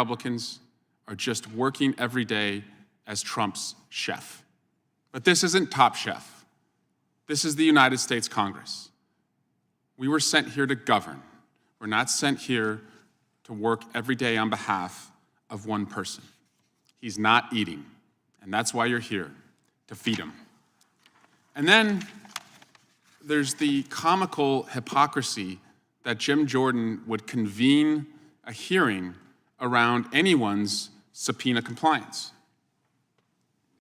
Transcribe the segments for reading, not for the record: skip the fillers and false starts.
Republicans are just working every day as Trump's chef. But this isn't Top Chef. This is the United States Congress. We were sent here to govern. We're not sent here to work every day on behalf of one person. He's not eating, and that's why you're here, to feed him. And then there's the comical hypocrisy that Jim Jordan would convene a hearing around anyone's subpoena compliance.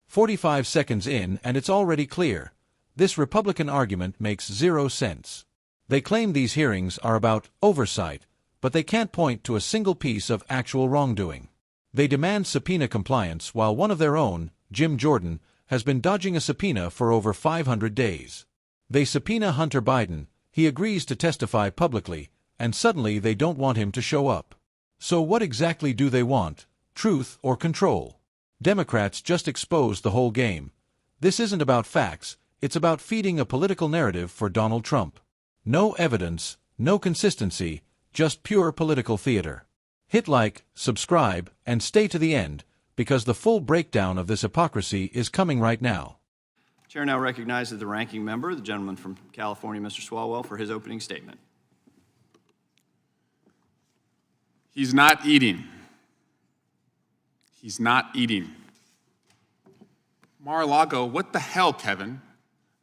45 seconds in, and it's already clear. This Republican argument makes zero sense. They claim these hearings are about oversight, but they can't point to a single piece of actual wrongdoing. They demand subpoena compliance while one of their own, Jim Jordan, has been dodging a subpoena for over 500 days. They subpoena Hunter Biden, he agrees to testify publicly, and suddenly they don't want him to show up. So what exactly do they want? Truth or control? Democrats just exposed the whole game. This isn't about facts, it's about feeding a political narrative for Donald Trump. No evidence, no consistency, just pure political theater. Hit like, subscribe, and stay to the end, because the full breakdown of this hypocrisy is coming right now. Chair now recognizes the ranking member, the gentleman from California, Mr. Swalwell, for his opening statement. He's not eating. He's not eating. Mar-a-Lago, what the hell, Kevin?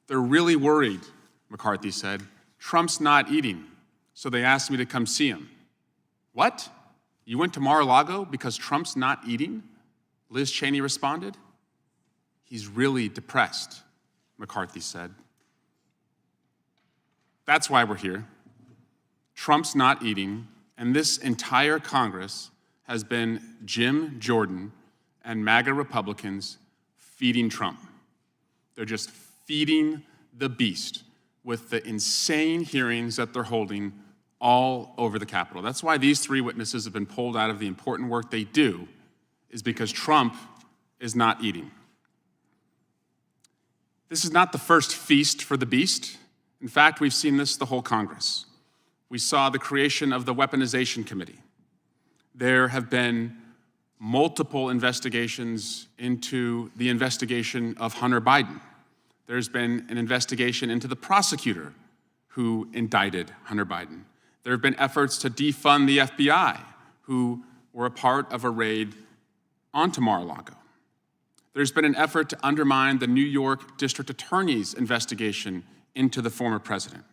They're really worried, McCarthy said. Trump's not eating, so they asked me to come see him. What? You went to Mar-a-Lago because Trump's not eating? Liz Cheney responded. He's really depressed, McCarthy said. That's why we're here. Trump's not eating, and this entire Congress has been Jim Jordan and MAGA Republicans feeding Trump. They're just feeding the beast with the insane hearings that they're holding all over the Capitol. That's why these three witnesses have been pulled out of the important work they do, is because Trump is not eating. This is not the first feast for the beast. In fact, we've seen this the whole Congress. We saw the creation of the Weaponization Committee. There have been multiple investigations into the investigation of Hunter Biden. There's been an investigation into the prosecutor who indicted Hunter Biden. There have been efforts to defund the FBI, who were a part of a raid onto Mar-a-Lago. There's been an effort to undermine the New York District Attorney's investigation into the former president.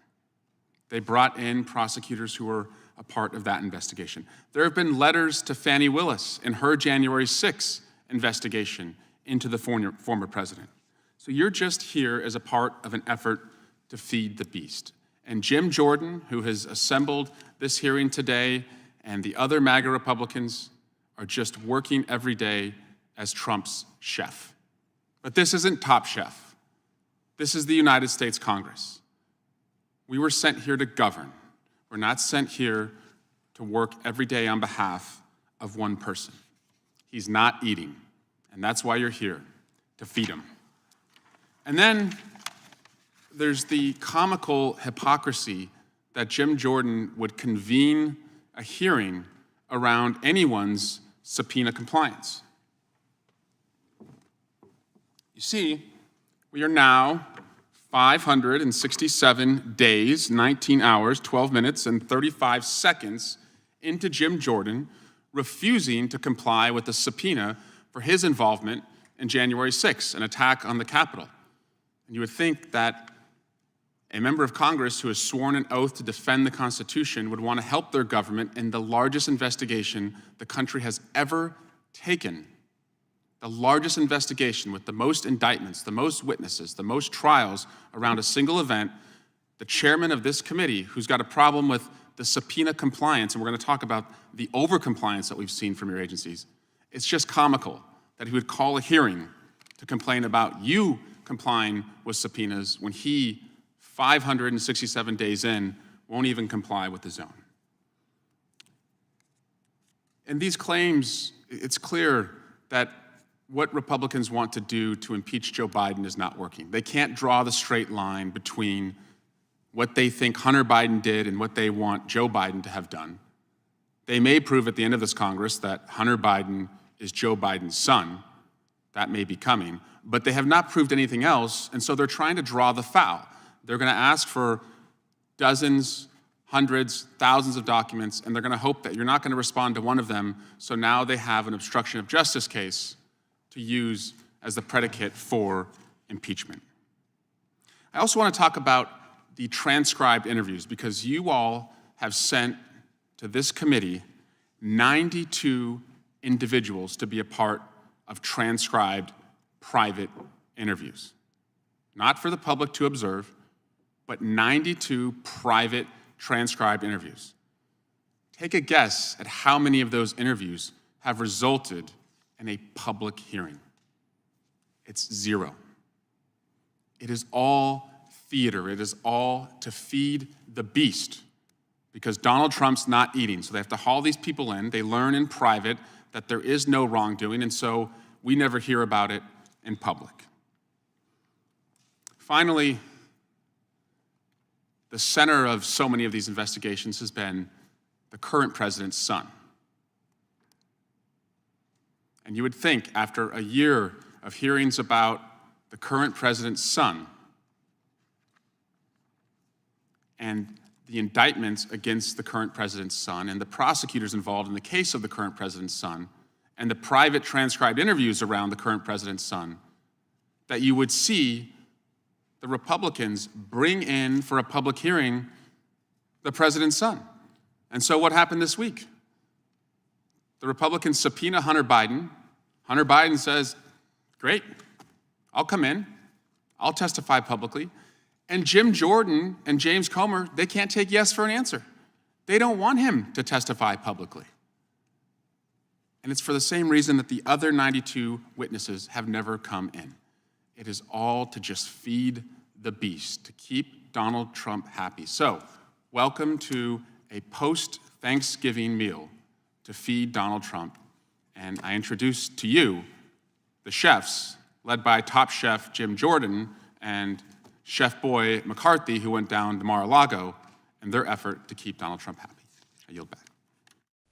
They brought in prosecutors who were a part of that investigation. There have been letters to Fani Willis in her January 6th investigation into the former president. So you're just here as a part of an effort to feed the beast. And Jim Jordan, who has assembled this hearing today, and the other MAGA Republicans are just working every day as Trump's chef. But this isn't Top Chef. This is the United States Congress. We were sent here to govern. We're not sent here to work every day on behalf of one person. He's not eating, and that's why you're here, to feed him. And then there's the comical hypocrisy that Jim Jordan would convene a hearing around anyone's subpoena compliance. You see, we are now 567 days, 19 hours, 12 minutes, and 35 seconds into Jim Jordan refusing to comply with the subpoena for his involvement in January 6th, an attack on the Capitol. And you would think that a member of Congress who has sworn an oath to defend the Constitution would want to help their government in the largest investigation the country has ever taken. The largest investigation with the most indictments, the most witnesses, the most trials around a single event. The chairman of this committee, who's got a problem with the subpoena compliance, and we're going to talk about the over-compliance that we've seen from your agencies. It's just comical that he would call a hearing to complain about you complying with subpoenas when he, 567 days in, won't even comply with his own. In these claims, it's clear that what Republicans want to do to impeach Joe Biden is not working. They can't draw the straight line between what they think Hunter Biden did and what they want Joe Biden to have done. They may prove at the end of this Congress that Hunter Biden is Joe Biden's son. That may be coming. But they have not proved anything else, and so they're trying to draw the foul. They're going to ask for dozens, hundreds, thousands of documents, and they're going to hope that you're not going to respond to one of them, so now they have an obstruction of justice case to use as the predicate for impeachment. I also want to talk about the transcribed interviews, because you all have sent to this committee 92 individuals to be a part of transcribed private interviews. Not for the public to observe, but 92 private transcribed interviews. Take a guess at how many of those interviews have resulted in a public hearing. It's 0. It is all theater. It is all to feed the beast, because Donald Trump's not eating. So they have to haul these people in. They learn in private that there is no wrongdoing, and so we never hear about it in public. Finally, the center of so many of these investigations has been the current president's son. And you would think, after a year of hearings about the current president's son and the indictments against the current president's son and the prosecutors involved in the case of the current president's son and the private transcribed interviews around the current president's son, that you would see the Republicans bring in for a public hearing the president's son. And so what happened this week? The Republicans subpoena Hunter Biden. Hunter Biden says, great, I'll come in, I'll testify publicly. And Jim Jordan and James Comer, they can't take yes for an answer. They don't want him to testify publicly. And it's for the same reason that the other 92 witnesses have never come in. It is all to just feed the beast, to keep Donald Trump happy. So, welcome to a post-Thanksgiving meal to feed Donald Trump. And I introduce to you the chefs, led by top chef Jim Jordan and Chef Boy McCarthy, who went down to Mar-a-Lago, in their effort to keep Donald Trump happy. I yield back.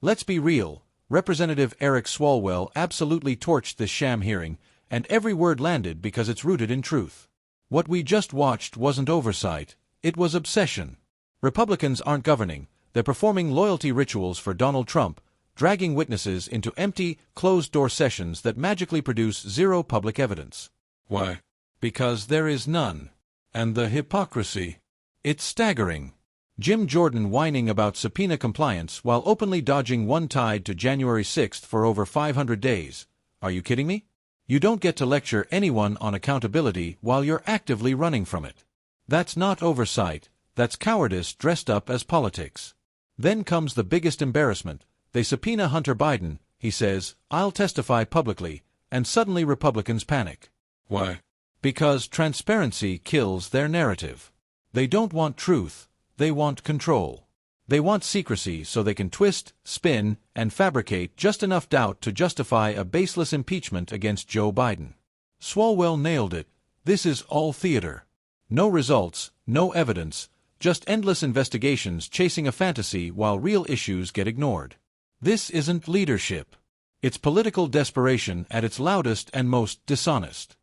Let's be real. Representative Eric Swalwell absolutely torched this sham hearing, and every word landed because it's rooted in truth. What we just watched wasn't oversight, it was obsession. Republicans aren't governing, they're performing loyalty rituals for Donald Trump, dragging witnesses into empty, closed-door sessions that magically produce zero public evidence. Why? Because there is none. And the hypocrisy. It's staggering. Jim Jordan whining about subpoena compliance while openly dodging one tied to January 6th for over 500 days. Are you kidding me? You don't get to lecture anyone on accountability while you're actively running from it. That's not oversight, that's cowardice dressed up as politics. Then comes the biggest embarrassment. They subpoena Hunter Biden, he says, I'll testify publicly, and suddenly Republicans panic. Why? Because transparency kills their narrative. They don't want truth, they want control. They want secrecy so they can twist, spin, and fabricate just enough doubt to justify a baseless impeachment against Joe Biden. Swalwell nailed it. This is all theater. No results, no evidence, just endless investigations chasing a fantasy while real issues get ignored. This isn't leadership. It's political desperation at its loudest and most dishonest.